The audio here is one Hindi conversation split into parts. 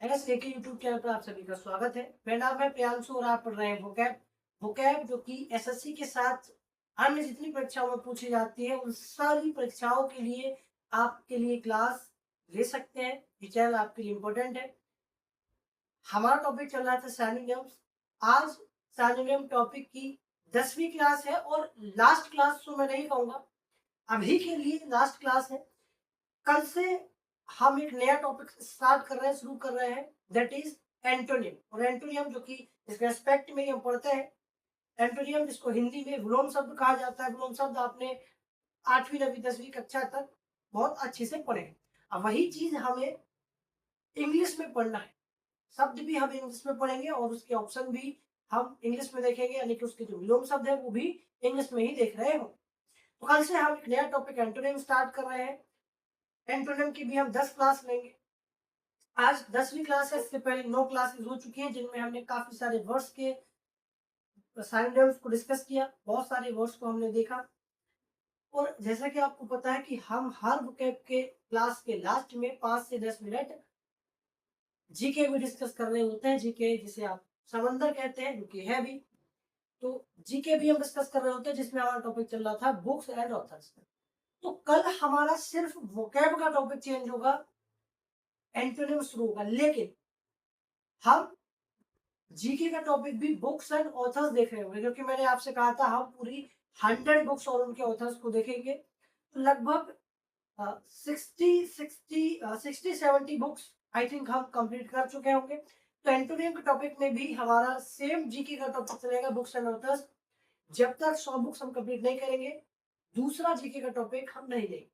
एसएके यूट्यूब चैनल पर आप सभी का स्वागत है। मेरा नाम है प्रियांशु और आप पढ़ रहे हैं वोकैब। वोकैब जो कि एसएससी के साथ अन्य जितनी परीक्षाओं में पूछी जाती है उन सारी परीक्षाओं के लिए आपके लिए क्लास ले सकते हैं। ये चैनल आपके लिए इम्पोर्टेंट है। हमारा टॉपिक चल रहा था सैनिनियम्स। आज सैनिनियम टॉपिक की 10वीं क्लास है और लास्ट क्लास तो मैं नहीं कहूंगा, अभी के लिए लास्ट क्लास है। कल से हम एक नया टॉपिक स्टार्ट कर रहे हैं, शुरू कर रहे हैं, दैट इज एंटोनियम। और एंटोनियम जो कि इस रेस्पेक्ट में हम पढ़ते हैं, एंटोनियम जिसको हिंदी में विलोम शब्द कहा जाता है। विलोम शब्द आपने 8वीं 9वीं 10वीं कक्षा तक बहुत अच्छे से पढ़े। अब वही चीज हमें इंग्लिश में पढ़ना है। शब्द भी हम इंग्लिश में पढ़ेंगे और उसके ऑप्शन भी हम इंग्लिश में देखेंगे, यानी कि उसके जो विलोम शब्द है वो भी इंग्लिश में ही देख रहे हो। तो कल से हम एक नया टॉपिक एंटोनियम स्टार्ट कर रहे हैं। एंटोनियम की भी हम 10 क्लास लेंगे। आज 10वीं क्लास है, इससे पहले 9 क्लासेस हो चुकी हैं जिनमें हमने काफी सारे वर्ड्स के साइनोनिम्स को डिस्कस किया। बहुत सारे वर्ड्स को हमने देखा। और जैसा कि आपको पता है कि हम हर वोकैब के क्लास के लास्ट में 5 से 10 मिनट जीके भी डिस्कस कर रहे होते हैं। जीके जिसे आप समंदर कहते हैं, जो कि है भी। तो जीके भी हम डिस्कस कर रहे होते हैं, जिसमें हमारा टॉपिक चल रहा था बुक्स एंड ऑथर्स। तो कल हमारा सिर्फ वोकैब का टॉपिक चेंज होगा, एंटोनिम शुरू होगा, लेकिन हम जीके का टॉपिक भी बुक्स एंड ऑथर्स देख रहे होंगे, क्योंकि मैंने आपसे कहा था हम पूरी 100 बुक्स और उनके ऑथर्स को देखेंगे। तो लगभग 60-70 बुक्स आई थिंक हम कंप्लीट कर चुके होंगे। तो एंटोनियम के टॉपिक में भी हमारा सेम जीके का टॉपिक चलेगा, बुक्स एंड ऑथर्स। जब तक 100 बुक्स हम कंप्लीट नहीं करेंगे, दूसरा जीके का टॉपिक हम नहीं लेंगे।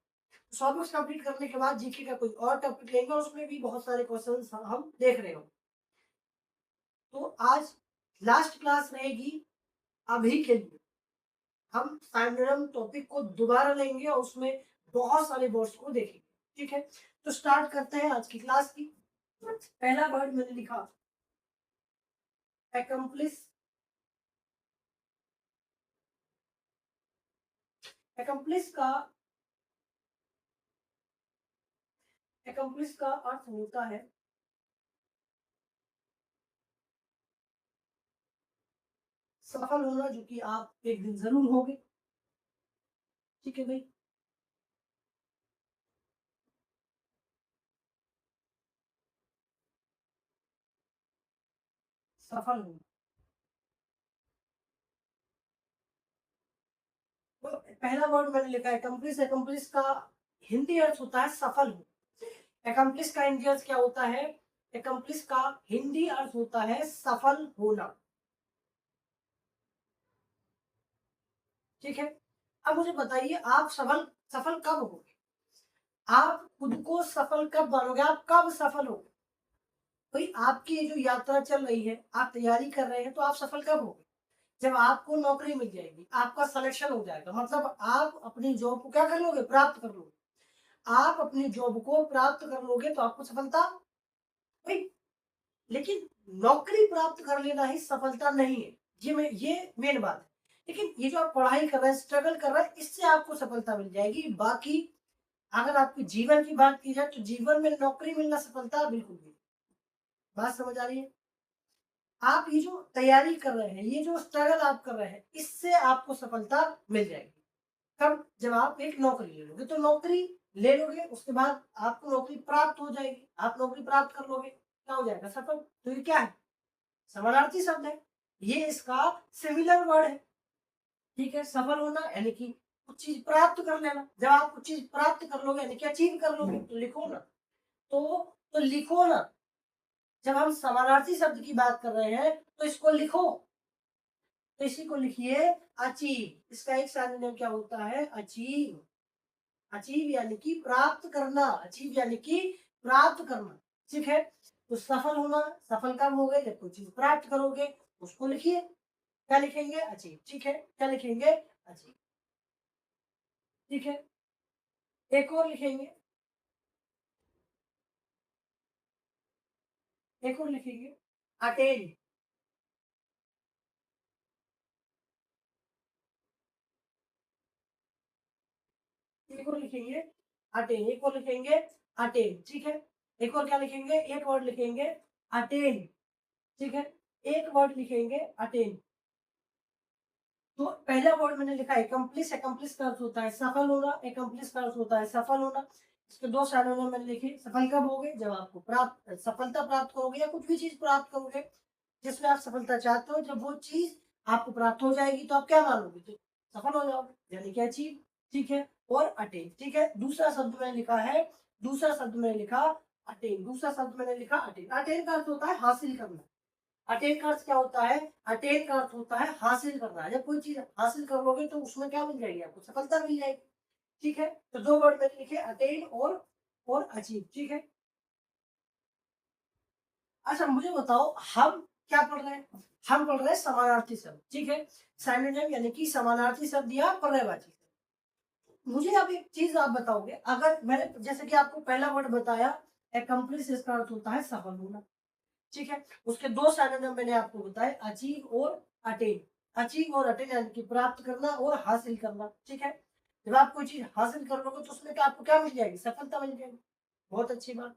100 बुक्स कंप्लीट करने के बाद जीके का कोई और टॉपिक लेंगे और उसमें भी बहुत सारे क्वेश्चन हम देख रहे होंगे। तो आज लास्ट क्लास रहेगी अभी के लिए। हम साइनोनिम टॉपिक को दोबारा लेंगे और उसमें बहुत सारे वर्ड्स को देखेंगे। ठीक है, तो स्टार्ट करते हैं आज की क्लास की। पहला वर्ड मैंने लिखा एकम्प्लिस। एकम्प्लिस का अर्थ होता है सफल होना, जो कि आप एक दिन जरूर होगे। ठीक है भाई। सफल होना, तो पहला वर्ड मैंने लिखा है एकम्प्लिस। एकम्प्लिस का हिंदी अर्थ होता है सफल हो। एकम्प्लिस का हिंदी अर्थ क्या होता है? एकम्प्लिस का हिंदी अर्थ होता है सफल होना। ठीक है, अब मुझे बताइए, आप सफल सफल कब होगे? आप खुद को सफल कब मानोगे? आप कब सफल होगे? भाई आपकी ये जो यात्रा चल रही है, आप तैयारी कर रहे हैं, तो आप सफल कब होगे? जब आपको नौकरी मिल जाएगी, आपका सिलेक्शन हो जाएगा, मतलब आप अपनी जॉब को क्या कर लोगे? प्राप्त कर लोगे। आप अपनी जॉब को प्राप्त कर लोगे तो आपको सफलता। भाई लेकिन नौकरी प्राप्त कर लेना ही सफलता नहीं है। ये मेन बात है। लेकिन ये जो आप पढ़ाई कर रहे हैं, स्ट्रगल कर रहे हैं, इससे आपको सफलता मिल जाएगी। बाकी अगर आपके जीवन की बात की जाए तो जीवन में नौकरी मिलना सफलता बिल्कुल नहीं। बात समझ आ रही है? आप ये जो तैयारी कर रहे हैं, ये जो स्ट्रगल आप कर रहे हैं, इससे आपको सफलता मिल जाएगी। कब? जब आप एक नौकरी ले लोगे। तो नौकरी ले लोगे, उसके बाद आपको नौकरी प्राप्त हो जाएगी। आप नौकरी प्राप्त कर लोगे, क्या हो जाएगा? सफल। तो ये क्या है? समानार्थी शब्द है। ये इसका सिमिलर वर्ड है। ठीक है, सफल होना यानी कि कुछ चीज प्राप्त कर लेना। जब आप कुछ चीज प्राप्त कर लोगे यानी कि अचीव कर लोगे, तो लिखो ना। तो तो लिखो ना। जब हम समानार्थी शब्द की बात कर रहे हैं तो इसको लिखो। तो इसी को लिखिए अचीव। इसका एक सिनोनिम क्या होता है? अचीव। अचीव यानी कि प्राप्त करना। अचीव यानी कि प्राप्त करना। ठीक है, तो सफल होना, सफल कब हो गए? जब कोई चीज प्राप्त करोगे। उसको लिखिए, क्या लिखेंगे? अचीव। ठीक है, क्या लिखेंगे? अचीव। ठीक है, एक और लिखेंगे, एक और लिखेंगे अटेन। एक और लिखेंगे अटेन, एक और लिखेंगे अटेन। ठीक है, एक और क्या लिखेंगे, एक वर्ड लिखेंगे अटेन, ठीक है, एक वर्ड लिखेंगे अटेन। तो पहला वर्ड मैंने लिखा एकम्प्लिस, एकम्प्लिस का अर्थ होता है सफल होना, एकम्प्लिस का अर्थ होता है सफल होना। इसके दो साइनोनिम मैंने लिखे। सफल कब होगे, जब आपको प्राप्त सफलता प्राप्त करोगे या कुछ भी चीज प्राप्त करोगे जिसमें आप सफलता चाहते हो, जब वो चीज आपको प्राप्त हो जाएगी तो आप क्या मानोगे, तो सफल हो जाओगे, यानी कि अचीव, ठीक है। और अटेन, ठीक है। दूसरा शब्द मैंने लिखा है, दूसरा शब्द मैंने लिखा अटेन, दूसरा शब्द मैंने लिखा अटेन। अटेन का अर्थ होता है हासिल करना। अटेन का अर्थ क्या होता है, अटेन का अर्थ होता है हासिल करना। जब कोई चीज हासिल कर लोगे तो उसमें क्या मिल जाएगी, आपको सफलता मिल जाएगी, ठीक है। तो दो वर्ड मैंने लिखे अटेन और अचीव, ठीक है। अच्छा मुझे बताओ, हम क्या पढ़ रहे हैं, हम पढ़ रहे हैं समानार्थी शब्द, ठीक है। साइनोनिम यानी कि समानार्थी शब्द या पर्यायवाची शब्द। मुझे अब एक चीज आप बताओगे, अगर मैंने जैसे कि आपको पहला वर्ड बताया एकम्प्लिस, इसका अर्थ होता है सफल होना, ठीक है। उसके दो सिनोनिम मैंने आपको बताए, अचीव और अटेन। अचीव और अटेन यानी कि प्राप्त करना और हासिल करना, ठीक है। जब आप कोई चीज हासिल कर लोगे तो उसमें क्या आपको क्या मिल जाएगी, सफलता मिल जाएगी। बहुत अच्छी बात।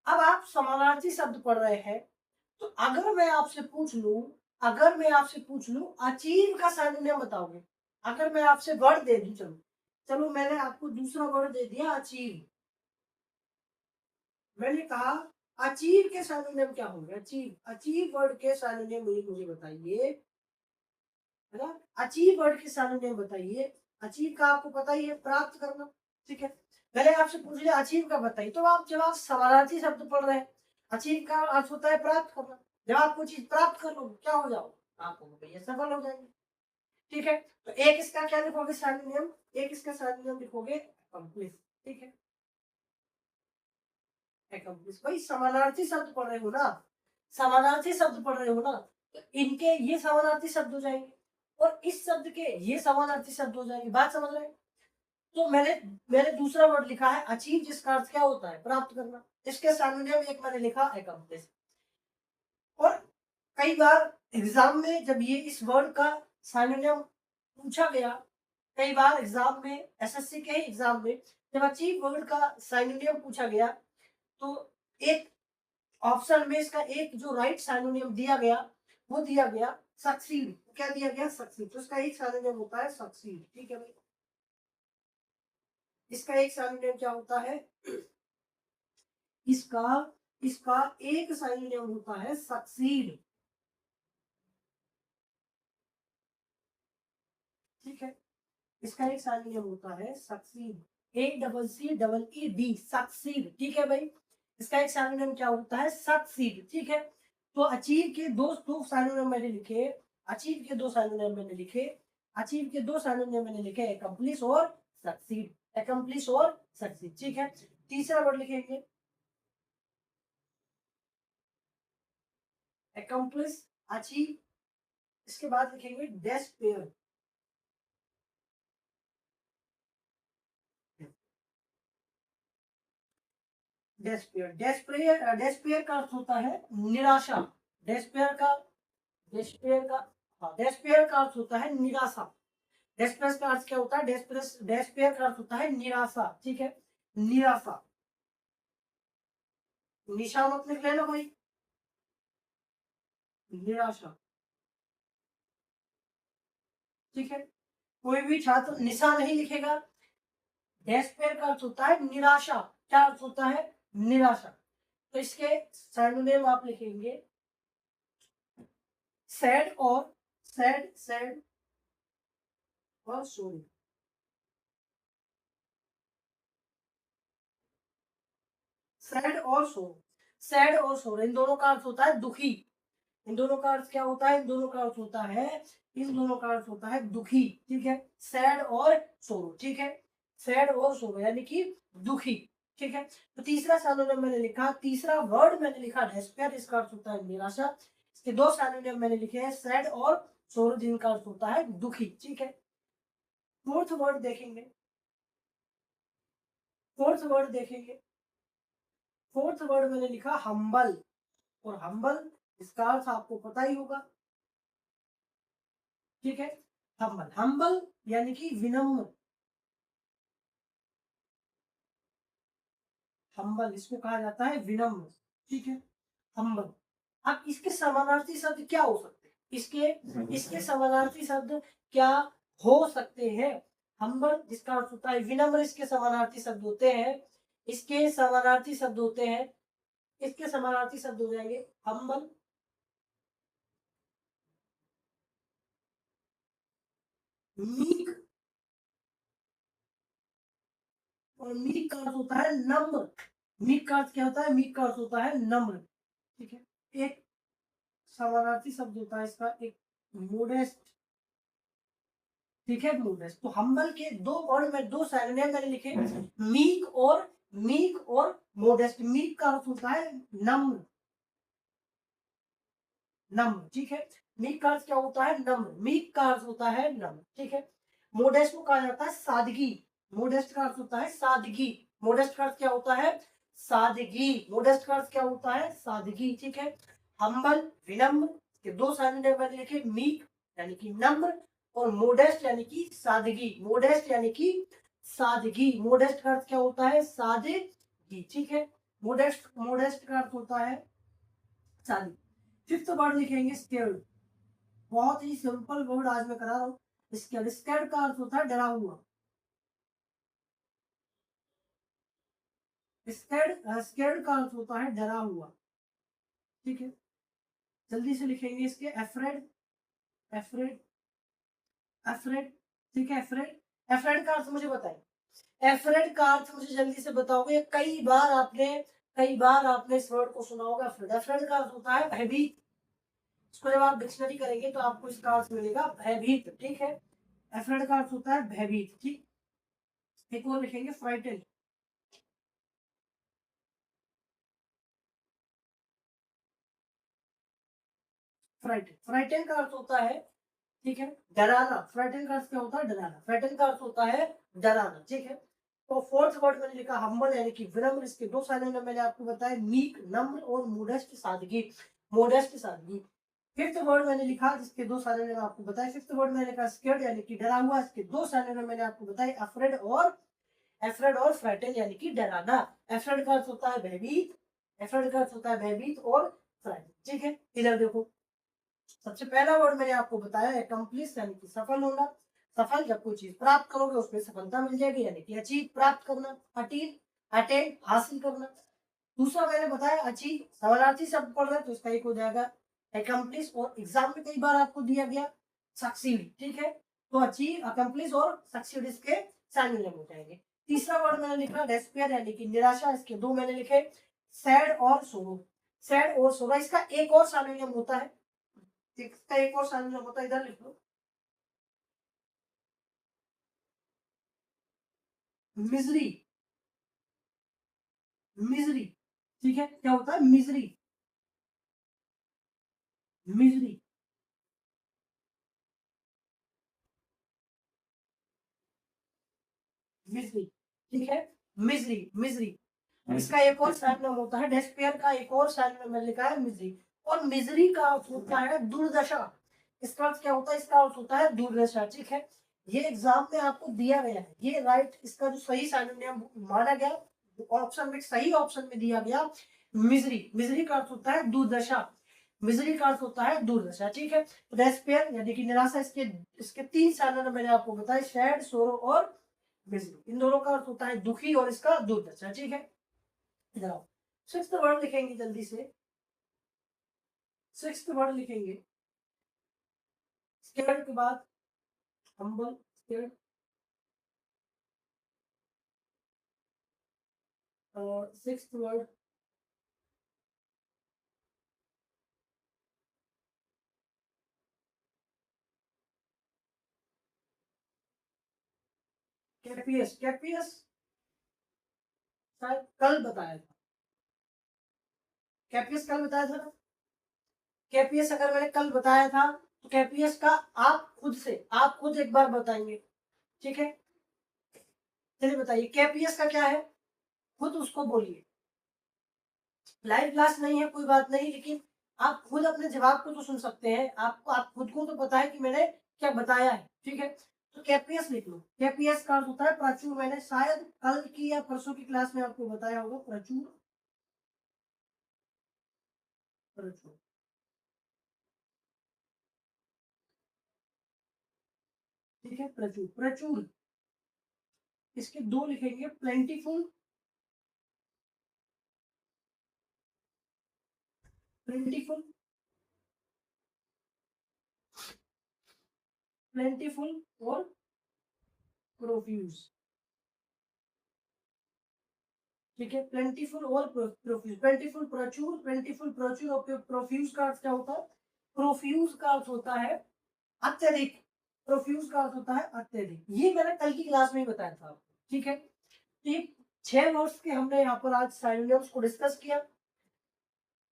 अब आप समानार्थी शब्द पढ़ रहे हैं, तो अगर मैं आपसे पूछ लूं, अगर मैं आपसे पूछ लूं अचीव का सिनोनिम बताओगे, अगर मैं आपसे वर्ड दे दूं, चलो चलो मैंने आपको दूसरा वर्ड दे दिया अचीव। मैंने कहा अचीव के सिनोनिम क्या होंगे, अचीव, अचीव वर्ड के सिनोनिम मुझे बताइए, है ना। अचीव वर्ड के सिनोनिम बताइए। अचीव का आपको पता ही है, प्राप्त करना, ठीक है। पहले आपसे पूछ लिया अचीव का बताइए, तो आप जब आप समानार्थी शब्द पढ़ रहे हैं, अचीव का अर्थ होता है प्राप्त करना। जब आप कोई चीज प्राप्त कर लो क्या हो जाओ, आपको भैया सफल हो जाएंगे, ठीक है। तो एक इसका क्या लिखोगे सिनोनिम, एक इसका सिनोनिम लिखोगे अकम्प्लिश, ठीक है। अकम्प्लिश, भाई समानार्थी शब्द पढ़ रहे हो ना, समानार्थी शब्द पढ़ रहे हो ना, तो इनके ये समानार्थी शब्द हो जाएंगे और इस शब्द के ये समानार्थी शब्द हो जाएंगे, बात समझ रहे हैं। तो मैंने मैंने दूसरा वर्ड लिखा है अचीव, जिसका अर्थ क्या होता है, प्राप्त करना। इसके सिनोनिम एक मैंने लिखा अकम्प्लिश। और कई बार एग्जाम में जब ये इस वर्ड का सिनोनिम पूछा गया, कई बार एग्जाम में, एसएससी के ही एग्जाम में, जब अचीव वर्ड का सिनोनिम पूछा गया तो एक ऑप्शन में इसका एक जो राइट सिनोनिम दिया गया, वो दिया गया सक्सीड। क्या दिया गया, सक्सीड। तो इसका एक सिनोनिम होता है सक्सीड, ठीक है भाई। इसका एक सिनोनिम क्या होता है, इसका इसका एक सिनोनिम होता है सक्सीड, ठीक है। इसका एक सिनोनिम होता है succeed, A double C double E D, succeed, ठीक है भाई। इसका एक सिनोनिम क्या होता है, सक्सीड, ठीक है। तो अचीव के दो सिनोनिम मैंने लिखे, अचीव के दो सिनोनिम मैंने लिखे, अचीव के दो सिनोनिम मैंने लिखे एकम्प्लिश और सक्सीड, एकम्प्लिश और सक्सीड, ठीक है। तीसरा वर्ड लिखेंगे एकम्प्लिश, अचीव, इसके बाद लिखेंगे डेस्पेयर। डेस्पेयर, डेस्पेयर, डेस्पेयर का अर्थ होता है निराशा। डेस्पेयर का, डेस्पेयर का, हाँ, डेस्पेयर का अर्थ होता है निराशा। डेस्पेयर का अर्थ क्या होता है, डेस्पेयर, डेस्पेयर का अर्थ होता है निराशा, ठीक है। निराशा, निशा मत लिख लेना भाई, निराशा, ठीक है। कोई भी छात्र निशा नहीं लिखेगा। डेस्पेयर का अर्थ होता है निराशा। क्या अर्थ होता है, निराशा। तो इसके सिनोनिम आप लिखेंगे सैड और सैड, सैड और सोरी। सैड और सोरो, सैड और सोरो, इन दोनों का अर्थ होता है दुखी। इन दोनों का अर्थ क्या होता है, इन दोनों का अर्थ होता है, इन दोनों का अर्थ होता है दुखी, ठीक है। सैड और सोरो, ठीक है। सैड और सोरो यानी कि दुखी, ठीक है। तो तीसरा सिनोनिम मैंने लिखा, तीसरा वर्ड मैंने लिखा डेस्पेयर, इसका अर्थ होता है निराशा। इसके दो सिनोनिम मैंने लिखे हैं सैड और सोरो, जिनका अर्थ होता है दुखी, ठीक है। फोर्थ वर्ड देखेंगे, फोर्थ वर्ड देखेंगे, फोर्थ वर्ड मैंने लिखा हम्बल। और हम्बल, इसका अर्थ आपको पता ही होगा, ठीक है। हम्बल, हम्बल यानी कि विनम्र, हम्बल, इसको कहा जाता है विनम्र, ठीक है, हम्बल। अब इसके समानार्थी शब्द क्या हो सकते हैं? इसके समानार्थी शब्द क्या हो सकते हैं? हम्बल जिसका अर्थ होता है विनम्र, इसके समानार्थी शब्द होते हैं, इसके समानार्थी शब्द होते हैं, इसके समानार्थी शब्द हो जाएंगे हम्बल, मीक, और मीक का अर्थ होता है नम्र। मीक का अर्थ क्या होता है? मीक का अर्थ होता है नम्र, ठीक है। एक समानार्थी शब्द होता है इसका, एक मोडेस्ट, ठीक है, मोडेस्ट। तो हम्बल के दो वर्ड में दो सिनोनिम मैंने लिखे, मीक और मोडेस्ट। मीक का अर्थ होता है नम्र, नम्र, ठीक है। मीक का अर्थ क्या होता है? नम्र। मीक का अर्थ होता है नम्र, ठीक है। मोडेस्ट को कहा जाता है सादगी। मोडेस्ट का अर्थ होता है सादगी। मोडेस्ट का अर्थ क्या होता है? सादगी। मोडेस्ट का अर्थ क्या होता है? सादगी, ठीक है। हम्बल विनम्र के दो सिनोनिम मैंने लिखे, मीक यानी कि नम्र, और मोडेस्ट यानी कि सादगी। मोडेस्ट यानी कि सादगी। मोडेस्ट का अर्थ क्या होता है? सादगी, ठीक है। मोडेस्ट मोडेस्ट का अर्थ होता है सादगी। फिफ्थ वर्ड लिखेंगे स्केर्ड। बहुत ही सिंपल वर्ड आज मैं करा रहा हूँ। स्केर्ड, स्केर्ड का अर्थ होता है डरा हुआ। स्केर्ड का अर्थ होता है डरा हुआ, ठीक है। जल्दी से लिखेंगे इसके एफ्रेड, एफ्रेड, एफ्रेड, ठीक है। एफ्रेड, एफ्रेड का अर्थ मुझे बताइए। एफ्रेड का अर्थ मुझे जल्दी से बताओगे। कई बार आपने इस वर्ड को सुना होगा। एफ्रेड, एफ्रेड का अर्थ होता है भयभीत। इसको जब आप डिक्शनरी करेंगे तो आपको इसका अर्थ मिलेगा भयभीत, ठीक है। एफ्रेड का अर्थ होता है भयभीत, ठीक। एक और लिखेंगे फ्राइटेन, फ्राइटेन, फ्राइटेन का अर्थ होता है, ठीक है, डराना। फ्राइटेन का अर्थ क्या होता है? डराना। फ्राइटेन का अर्थ होता है डराना, ठीक है। तो फोर्थ वर्ड मैंने लिखा हम्बल यानी कि विनम्र। इसके दो सिनोनिम मैंने आपको बताया, मीक नम्र और मोडेस्ट सादगी, मोडेस्ट सादगी। फिफ्थ वर्ड मैंने लिखा जिसके दो सिनोनिम आपको बताए। फिफ्थ वर्ड मैंने लिखा स्केर्ड यानी कि डरा हुआ। इसके दो सिनोनिम मैंने आपको बताए, अफ्रेड और फ्राइटेन यानी कि डराना। अफ्रेड का अर्थ होता है भयभीत, अफ्रेड का अर्थ होता है भयभीत और फ्राइटेन, ठीक है। इधर देखो, सबसे पहला वर्ड मैंने आपको बताया एकम्प्लिश यानी कि सफल होना। सफल, जब कोई चीज प्राप्त करोगे उसमें सफलता मिल जाएगी, यानी कि अचीव, प्राप्त करना। अटीन, अटेन, हासिल करना। दूसरा मैंने बताया अचीव, समानार्थी शब्द पढ़ रहे हैं तो इसका एक हो जाएगा एकम्प्लिश, और एग्जाम में कई बार आपको दिया गया सक्सीड, ठीक है। तो अचीव, अकम्प्लिश और सक्सीड इसके सिनोनिम हो जाएंगे। तीसरा वर्ड मैंने लिखा डेस्पेयर यानी कि निराशा। इसके दो मैंने लिखे, सैड और सोरो। सैड और सोरो, इसका एक और सिनोनिम होता है, इसका एक और सिनोनिम होता है, इधर लिख लो, मिजरी, मिजरी, ठीक है। क्या होता है? मिजरी, मिजरी, मिजरी, ठीक है। मिजरी, मिजरी, इसका एक और सिनोनिम होता है डेस्पेयर का, एक और सिनोनिम मैंने लिखा है मिजरी। और मिजरी का अर्थ होता है दुर्दशा। इसका अर्थ क्या होता है? इसका अर्थ होता है दुर्दशा, ठीक है। ये एग्जाम में आपको दिया गया है, ये राइट, इसका जो सही सिनोनिम माना गया ऑप्शन में, सही ऑप्शन में दिया गया मिजरी। मिजरी का अर्थ होता है दुर्दशा। मिजरी का अर्थ होता है दुर्दशा, ठीक है। डेस्पेयर यानी कि निराशा, इसके इसके तीन सिनोनिम मैंने आपको बताया, सैड, सोरो और मिजरी। इन दोनों का अर्थ होता है दुखी और इसका दुर्दशा, ठीक है। इधर आओ, सिक्स्थ वर्ड लिखेंगे जल्दी से। सिक्स्थ वर्ड लिखेंगे स्केर्ड के बाद हम्बल, स्केर्ड, और सिक्स्थ वर्ड कैपियस। कैपियस शायद कल बताया था, कैपियस कल बताया था ना। कैपियस अगर मैंने कल बताया था तो कैपियस का आप खुद एक बार बताएंगे, ठीक है। चलिए बताइए कैपियस का क्या है, खुद उसको बोलिए। लाइव क्लास नहीं है कोई बात नहीं, लेकिन आप खुद अपने जवाब को तो सुन सकते हैं। आपको, आप खुद को तो पता है कि मैंने क्या बताया है, ठीक है। तो केपीएस लिख लो। केपीएस का अर्थ होता है प्रचुर। मैंने शायद कल की या परसों की क्लास में आपको बताया होगा, प्रचुर। प्रचुर, ठीक है, प्रचुर। प्रचुर इसके दो लिखेंगे, प्लेंटीफुल। प्लेंटीफुल, प्लेंटीफुल और प्रोफ्यूज, ठीक है। प्लेंटीफुल और प्रोफ्यूज। प्लेंटीफुल प्रचुर, प्लेंटीफुल प्रचुर और प्रोफ्यूज का अर्थ क्या होता है? प्रोफ्यूज का अर्थ होता है अत्यधिक। प्रोफ्यूज का अर्थ होता है अत्यधिक। ये मैंने कल की क्लास में ही बताया था आपको, ठीक है। तो ये 6 वर्ड्स के हमने यहाँ पर आज सिनोनिम्स को डिस्कस किया।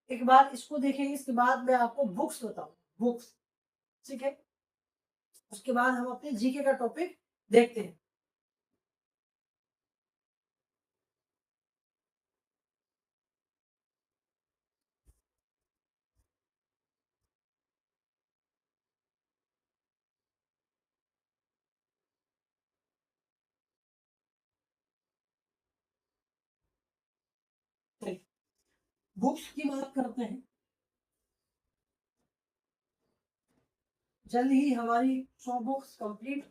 एक बार इसको देखेंगे, इसके बाद मैं आपको बुक्स बताऊं, बुक्स, ठीक है। उसके बाद हम अपने जीके का टॉपिक देखते हैं। बुक्स की बात करते हैं। जल्द ही हमारी 100 बुक्स कंप्लीट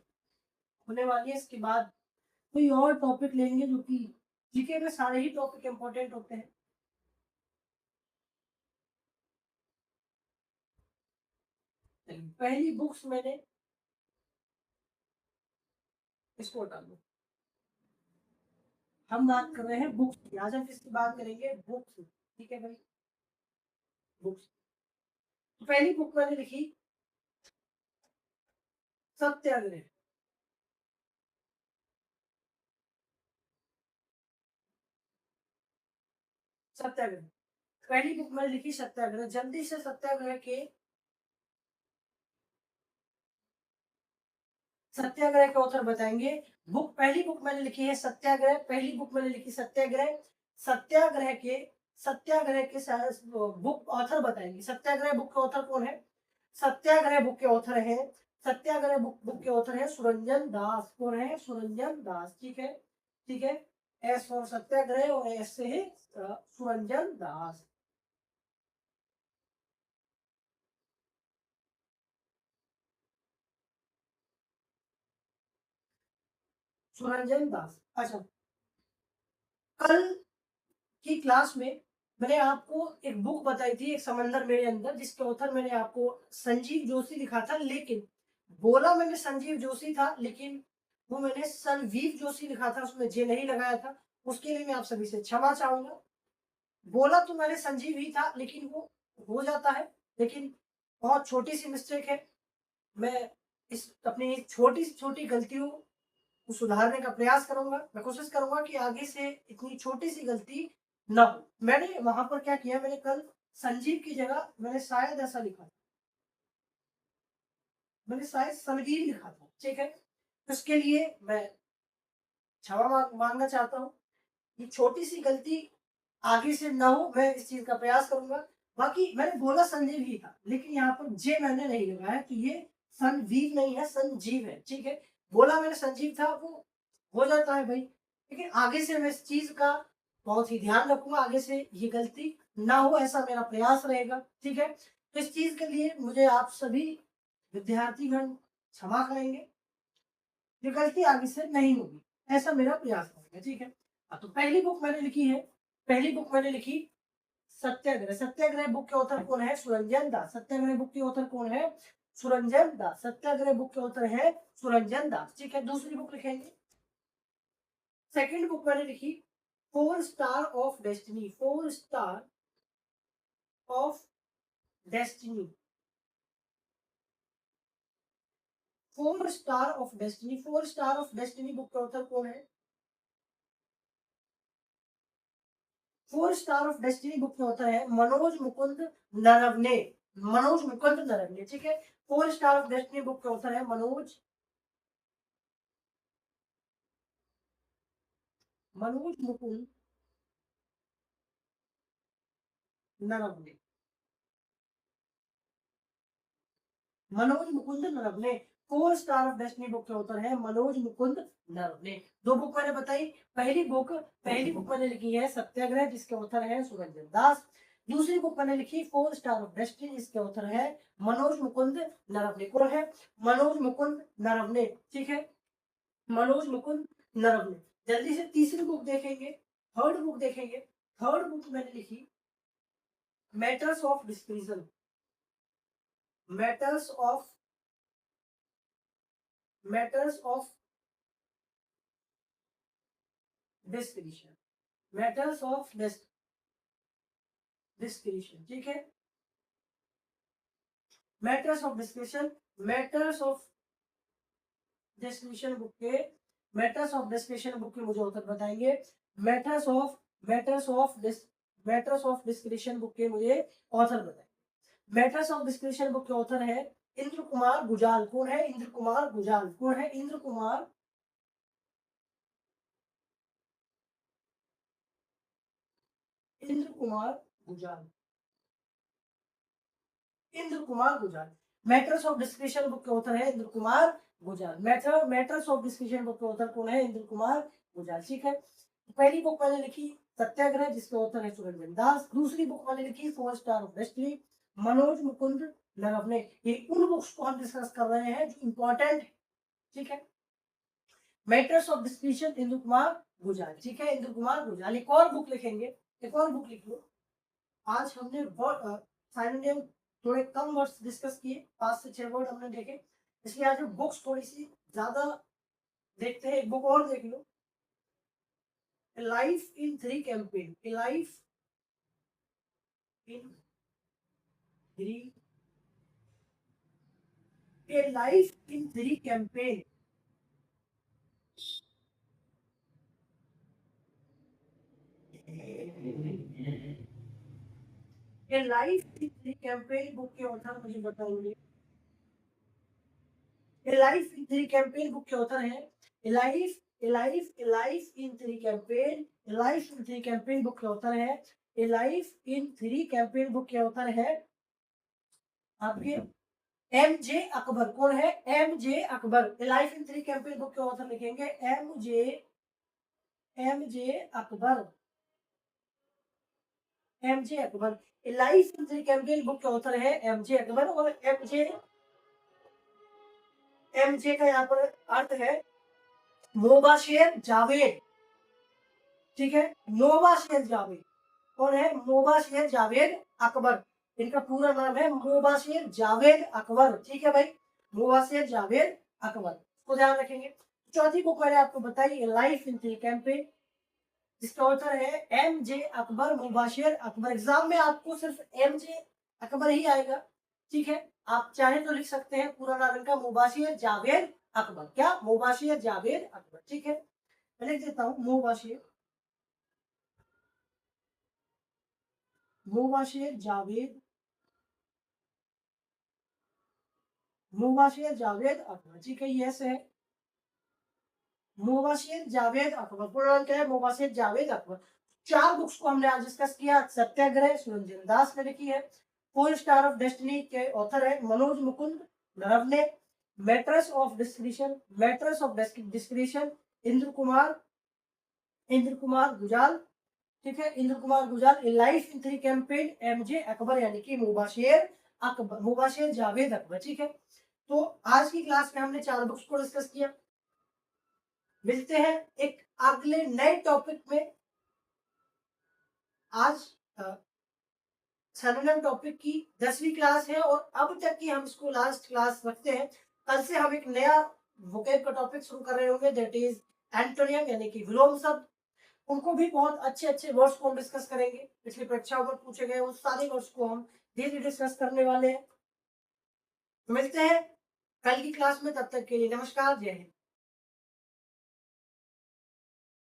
होने वाली है। इसके बाद कोई और टॉपिक लेंगे, जो कि जीके में सारे ही टॉपिक इंपॉर्टेंट होते हैं। पहली बुक्स मैंने इसको हटा दो। हम बात कर रहे हैं बुक्स की। आज हम किसकी बात करेंगे? बुक्स, ठीक है भाई, बुक्स। तो पहली बुक मैंने लिखी सत्याग्रह। सत्याग्रह, पहली बुक मैंने लिखी सत्याग्रह। जल्दी से सत्याग्रह के, सत्याग्रह के ऑथर बताएंगे। बुक, पहली बुक मैंने लिखी है सत्याग्रह। पहली बुक मैंने लिखी सत्याग्रह। सत्याग्रह के, सत्याग्रह के बुक ऑथर बताएंगे। सत्याग्रह बुक के ऑथर कौन है? सत्याग्रह बुक के ऑथर है, सत्याग्रह बुक के ऑथर है सुरंजन दास। कौन है? सुरंजन दास, ठीक है, ठीक है। एस फॉर सत्याग्रह और एस से है सुरंजन दास। सुरंजन दास। अच्छा, कल की क्लास में मैंने आपको एक बुक बताई थी, एक समंदर मेरे अंदर, जिसके ऑथर मैंने आपको संजीव जोशी लिखा था। लेकिन बोला मैंने संजीव जोशी था, लेकिन वो मैंने संवीव जोशी लिखा था, उसमें जे नहीं लगाया था। उसके लिए मैं आप सभी से क्षमा चाहूंगा। बोला तो मैंने संजीव ही था, लेकिन वो हो जाता है। लेकिन बहुत छोटी सी मिस्टेक है। मैं इस अपनी छोटी सी छोटी गलतियों को सुधारने का प्रयास करूंगा। मैं कोशिश करूंगा कि आगे से इतनी छोटी सी गलती ना हो। मैंने वहां पर क्या किया, मैंने कल संजीव की जगह मैंने शायद ऐसा लिखा था, मैंने शायद संजीव लिखा था, ठीक है। उसके लिए मैं क्षमा मांगना चाहता हूँ। ये छोटी सी गलती आगे से ना हो, मैं इस चीज का प्रयास करूंगा। बाकी मैंने बोला संजीव ही था, लेकिन यहाँ पर जे मैंने नहीं लगाया कि ये संजीव नहीं है, संजीव है, ठीक है। बोला मैंने संजीव था, वो हो जाता है भाई। लेकिन आगे से मैं इस चीज का बहुत ही ध्यान रखूंगा। आगे से ये गलती ना हो, ऐसा मेरा प्रयास रहेगा, ठीक है। तो इस चीज के लिए मुझे आप सभी विद्यार्थीगण क्षमा करेंगे। ये गलती आगे से नहीं होगी, ऐसा मेरा प्रयास रहेगा, ठीक है। तो पहली बुक मैंने लिखी है, पहली बुक मैंने लिखी सत्याग्रह। सत्याग्रह बुक के ऑथर कौन है? सुरंजन दास। सत्याग्रह बुक के ऑथर कौन है? सुरंजन दास। सत्याग्रह बुक के ऑथर है सुरंजन दास, ठीक है। दूसरी बुक लिखेंगे। सेकंड बुक मैंने लिखी 4 star of destiny. 4 star of destiny. 4 star of destiny. 4 star of destiny book के ऑथर कौन है? 4 स्टार ऑफ डेस्टिनी बुक के ऑथर है मनोज मुकुंद नरवणे। मनोज मुकुंद नरवणे, ठीक है। 4 स्टार ऑफ डेस्टिनी बुक के ऑथर है Manoj, Manoj Mukund Naravane. Manoj Mukund Naravane 4 star of destiny book के ऑथर है मनोज मुकुंद नरवणे। 2 बुक मैंने बताई। पहली बुक मैंने लिखी है सत्याग्रह, जिसके ऑथर है सुरंजन दास। दूसरी बुक मैंने लिखी 4 स्टार ऑफ डेस्टिनी, जिसके ऑथर है मनोज मुकुंद नरवणे। कौन है? मनोज मुकुंद नरवणे। ठीक है, मनोज मुकुंद नरवणे। जल्दी से तीसरी बुक देखेंगे, थर्ड बुक देखेंगे। थर्ड बुक मैंने लिखी matters of discretion, matters of matters of discretion, matters of discretion. ठीक है, matters of discretion, matters of discretion book के मैटर्स ऑफ डिस्क्रिशन बुक के मुझे ऑथर बताएंगे। Matters of matters of matters of discretion book के मुझे ऑथर बताएंगे। मैटर्स ऑफ डिस्क्रिशन बुक के ऑथर है इंद्र कुमार गुजाल। कौन है? इंद्र कुमार गुजाल। कौन है? Indra Kumar Indra Kumar Gujral. Indra Kumar Gujral. Matters of discussion book के ऑथर है Indra Kumar Gujral. Matters of discussion book के ऑथर कौन है? इंद्र कुमार गुजाल। ठीक है, पहली बुक मैंने लिखी सत्याग्रह, जिसके ऑथर है सुरंजन दास। दूसरी बुक मैंने लिखी 4 star of destiny, Manoj Mukund Naravane. ये उन बुक्स को हम डिस्कस कर रहे हैं जो इंपॉर्टेंट है। ठीक है, matters of discussion Indra Kumar Gujral. ठीक है, इंद्र कुमार गुजाल। एक और बुक लिखेंगे, एक और बुक लिख लो। आज हमने साइनोनिम थोड़े कम वर्ड्स डिस्कस किए, 5 से 6 वर्ड हमने देखे, इसलिए आज बुक्स थोड़ी सी ज्यादा देखते हैं। एक बुक और देख लो, life in 3 campaign, life in 3 life in 3 campaign. Life in 3 campaign book के ऑथर मुझे बताएंगे। लाइफ इन 3 कैंपेन बुक के ऑथर है life in 3 campaign, life in 3 campaign book के ऑथर है लाइफ इन 3 कैंपेन बुक के ऑथर है आपके एम जे अकबर। कौन है? M J Akbar. Life in 3 campaign book के ऑथर लिखेंगे M J Akbar. M J Akbar. Life in 3 campaign book के ऑथर है एम जे अकबर। और एम जे का यहाँ पर अर्थ है मोबाशेर जावेद। ठीक है, मोबाशेर जावेद। कौन है? मोबाशेर जावेद अकबर। इनका पूरा नाम है मोबाशेर जावेद अकबर। ठीक है भाई, मोबाशेर जावेद अकबर को ध्यान रखेंगे। चौथी बुक मैंने आपको बताई लाइफ इन 3 कैंपेन, जिसका ऑथर है M J Akbar, Mubashir Akbar. Exam में आपको सिर्फ एम जे अकबर ही आएगा। ठीक है, आप चाहे तो लिख सकते हैं पूरा नाम इनका मुबाशिर जावेद अकबर। क्या? मुबाशिर जावेद अकबर। ठीक है, मैं लिख देता हूँ मुबाशिर जावेद अकबर। ठीक है, यस है मुबाशिर जावेद अकबर। पूरा नाम क्या है? मुबाशिर जावेद अकबर। 4 बुक्स को हमने आज डिस्कस किया। सत्याग्रह सुरंजन दास ने लिखी है। 4 स्टार ऑफ डेस्टिनी के ऑथर है Manoj Mukund Naravane. Matters of discretion Indra Kumar Gujral. ठीक है, Indra Kumar Gujral. Life in 3 campaign M J Akbar, यानी कि मुबाशिर जावेद अकबर। ठीक है, तो आज की क्लास में हमने 4 बुक्स को डिस्कस किया। मिलते हैं एक अगले नए टॉपिक में। आज सर्वनाम टॉपिक की 10वीं क्लास है और अब तक की हम इसको लास्ट क्लास रखते हैं। कल से हम एक नया वोकैब का टॉपिक शुरू कर रहे होंगे, दैट इज एंटोनियम, यानी कि विलोम शब्द। उनको भी बहुत अच्छे अच्छे वर्ड्स को हम डिस्कस करेंगे। पिछली परीक्षाओं में पूछे गए उन सारे वर्ड्स को हम धीरे डिस्कस करने वाले हैं। मिलते हैं कल की क्लास में, तब तक के लिए नमस्कार, जय हिंद।